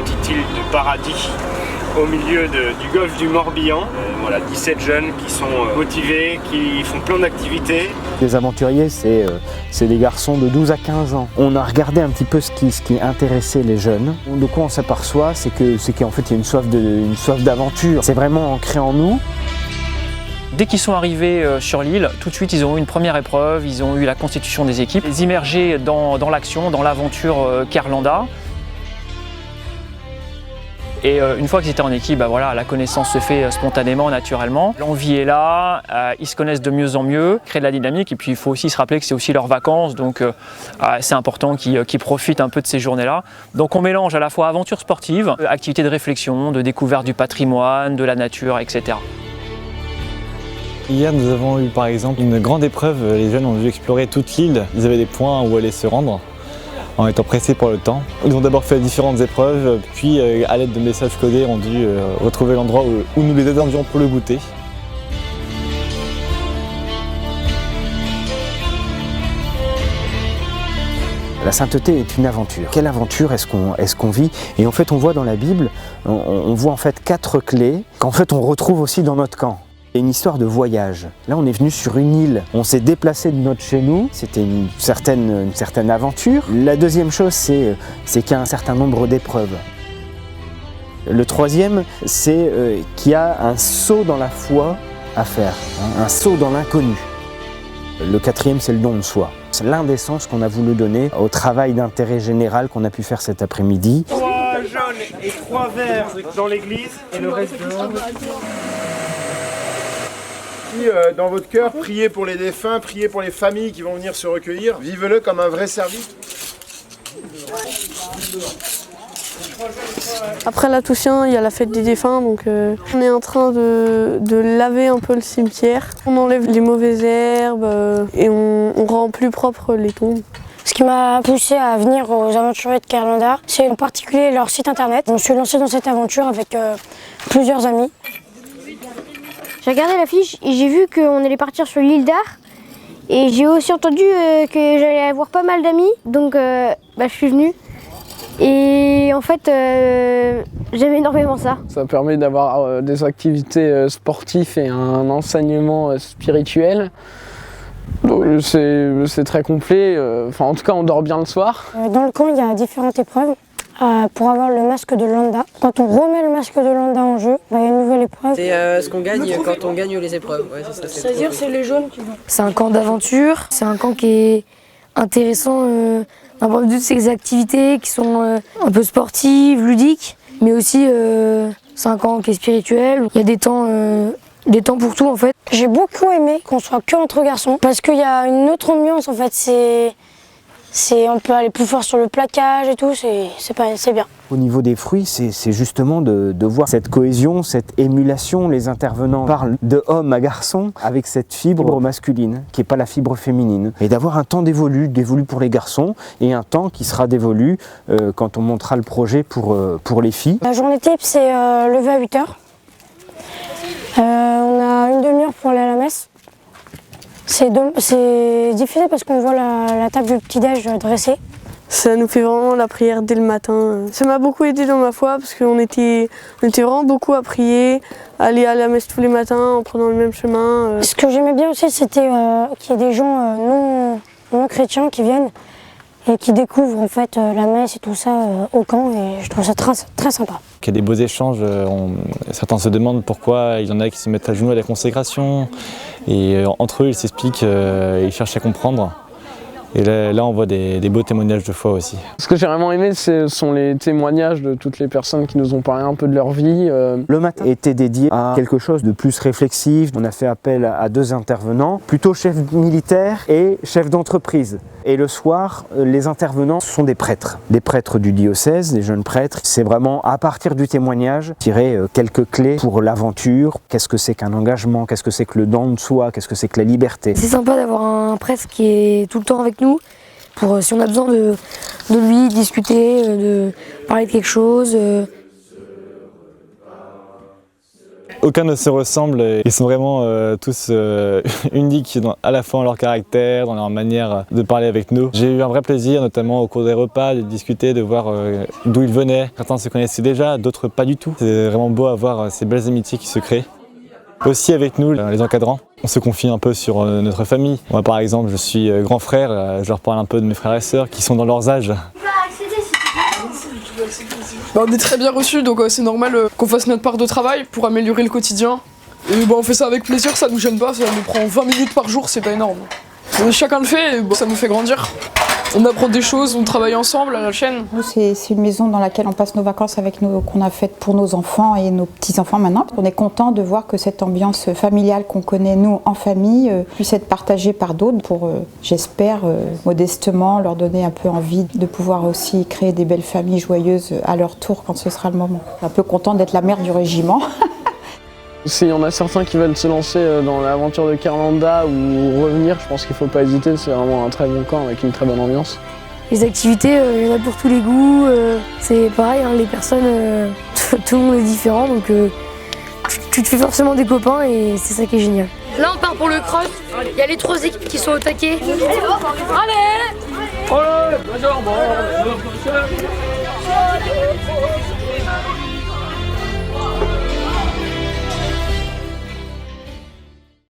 petite île de paradis au milieu du golfe du Morbihan. Voilà, 17 jeunes qui sont motivés, qui font plein d'activités. Les aventuriers, c'est des garçons de 12 à 15 ans. On a regardé un petit peu ce qui intéressait les jeunes. De quoi on s'aperçoit, c'est qu'en fait il y a une soif d'aventure. C'est vraiment ancré en nous. Dès qu'ils sont arrivés sur l'île, tout de suite ils ont eu une première épreuve, ils ont eu la constitution des équipes, les immerger dans l'action, dans l'aventure Carlanda. Et une fois qu'ils étaient en équipe, voilà, la connaissance se fait spontanément, naturellement. L'envie est là, ils se connaissent de mieux en mieux, créent de la dynamique, et puis il faut aussi se rappeler que c'est aussi leurs vacances, donc c'est important qu'ils profitent un peu de ces journées-là. Donc on mélange à la fois aventure sportive, activités de réflexion, de découverte du patrimoine, de la nature, etc. Hier, nous avons eu par exemple une grande épreuve. Les jeunes ont dû explorer toute l'île. Ils avaient des points où aller se rendre en étant pressés par le temps. Ils ont d'abord fait différentes épreuves, puis à l'aide de messages codés, ont dû retrouver l'endroit où nous les attendions pour le goûter. La sainteté est une aventure. Quelle aventure est-ce qu'on vit? Et en fait, on voit dans la Bible, on voit en fait 4 clés qu'en fait on retrouve aussi dans notre camp. C'est une histoire de voyage. Là, on est venu sur une île. On s'est déplacé de notre chez nous. C'était une certaine aventure. La deuxième chose, c'est qu'il y a un certain nombre d'épreuves. Le troisième, c'est qu'il y a un saut dans la foi à faire, hein, un saut dans l'inconnu. Le quatrième, c'est le don de soi. C'est l'un des sens qu'on a voulu donner au travail d'intérêt général qu'on a pu faire cet après-midi. 3 jaunes et 3 verts dans l'église et le reste dehors. Dans votre cœur, priez pour les défunts, priez pour les familles qui vont venir se recueillir. Vivez-le comme un vrai service. Après la Toussaint, il y a la fête des défunts, donc on est en train de laver un peu le cimetière. On enlève les mauvaises herbes et on rend plus propre les tombes. Ce qui m'a poussé à venir aux Aventuriers de Carlanda, c'est en particulier leur site internet. Je me suis lancé dans cette aventure avec plusieurs amis. J'ai regardé l'affiche et j'ai vu qu'on allait partir sur l'île d'Ar. Et j'ai aussi entendu que j'allais avoir pas mal d'amis, donc je suis venue. Et en fait, j'aime énormément ça. Ça permet d'avoir des activités sportives et un enseignement spirituel. C'est très complet, en tout cas on dort bien le soir. Dans le camp, il y a différentes épreuves. Pour avoir le masque de Landa. Quand on remet le masque de Landa en jeu, il y a une nouvelle épreuve. C'est ce qu'on gagne quand on gagne les épreuves. Ouais, c'est-à-dire c'est les jaunes qui vont. C'est un camp d'aventure, c'est un camp qui est intéressant d'un point de vue de ses activités qui sont un peu sportives, ludiques, mais aussi c'est un camp qui est spirituel. Il y a des temps pour tout en fait. J'ai beaucoup aimé qu'on soit que entre garçons parce qu'il y a une autre ambiance en fait. On peut aller plus fort sur le plaquage et tout, c'est bien. Au niveau des fruits, c'est justement de voir cette cohésion, cette émulation. Les intervenants parlent de homme à garçon avec cette fibre masculine qui n'est pas la fibre féminine. Et d'avoir un temps dévolu pour les garçons et un temps qui sera dévolu quand on montera le projet pour les filles. La journée type, c'est lever à 8h. On a une demi-heure pour aller à la messe. C'est difficile parce qu'on voit la table du petit-déj dressée. Ça nous fait vraiment la prière dès le matin. Ça m'a beaucoup aidé dans ma foi parce qu'on était vraiment beaucoup à prier, aller à la messe tous les matins en prenant le même chemin. Ce que j'aimais bien aussi, c'était qu'il y ait des gens non chrétiens qui viennent et qui découvrent en fait la messe et tout ça au camp, et je trouve ça très, très sympa. Il y a des beaux échanges, certains se demandent pourquoi il y en a qui se mettent à genoux à la consécration, et entre eux ils s'expliquent, ils cherchent à comprendre. Et là on voit des beaux témoignages de foi aussi. Ce que j'ai vraiment aimé, ce sont les témoignages de toutes les personnes qui nous ont parlé un peu de leur vie. Le matin était dédié à quelque chose de plus réflexif. On a fait appel à 2 intervenants, plutôt chefs militaires et chefs d'entreprise. Et le soir, les intervenants sont des prêtres du diocèse, des jeunes prêtres. C'est vraiment à partir du témoignage, tirer quelques clés pour l'aventure. Qu'est-ce que c'est qu'un engagement? Qu'est-ce que c'est que le don de soi? Qu'est-ce que c'est que la liberté? C'est sympa d'avoir un prêtre qui est tout le temps avec nous, pour si on a besoin de lui, discuter, de parler de quelque chose. Aucun ne se ressemble, ils sont vraiment tous uniques à la fois dans leur caractère, dans leur manière de parler avec nous. J'ai eu un vrai plaisir, notamment au cours des repas, de discuter, de voir d'où ils venaient. Certains se connaissaient déjà, d'autres pas du tout. C'est vraiment beau à voir ces belles amitiés qui se créent. Aussi avec nous, les encadrants, on se confie un peu sur notre famille. Moi par exemple, je suis grand frère, je leur parle un peu de mes frères et sœurs qui sont dans leurs âges. On est très bien reçus, donc c'est normal qu'on fasse notre part de travail pour améliorer le quotidien. Et on fait ça avec plaisir, ça nous gêne pas, ça nous prend 20 minutes par jour, c'est pas énorme. Chacun le fait et ça nous fait grandir. On apprend des choses, on travaille ensemble à la chaîne. Nous, c'est une maison dans laquelle on passe nos vacances avec nous, qu'on a faite pour nos enfants et nos petits-enfants maintenant. On est content de voir que cette ambiance familiale qu'on connaît nous en famille puisse être partagée par d'autres pour, j'espère, modestement leur donner un peu envie de pouvoir aussi créer des belles familles joyeuses à leur tour quand ce sera le moment. Je suis un peu content d'être la mère du régiment. S'il y en a certains qui veulent se lancer dans l'aventure de Carlanda ou revenir, je pense qu'il ne faut pas hésiter, c'est vraiment un très bon camp avec une très bonne ambiance. Les activités, il y en a pour tous les goûts, c'est pareil, hein, les personnes, tout le monde est différent, donc tu te fais forcément des copains et c'est ça qui est génial. Là on part pour le cross, il y a les 3 équipes qui sont au taquet. Allez,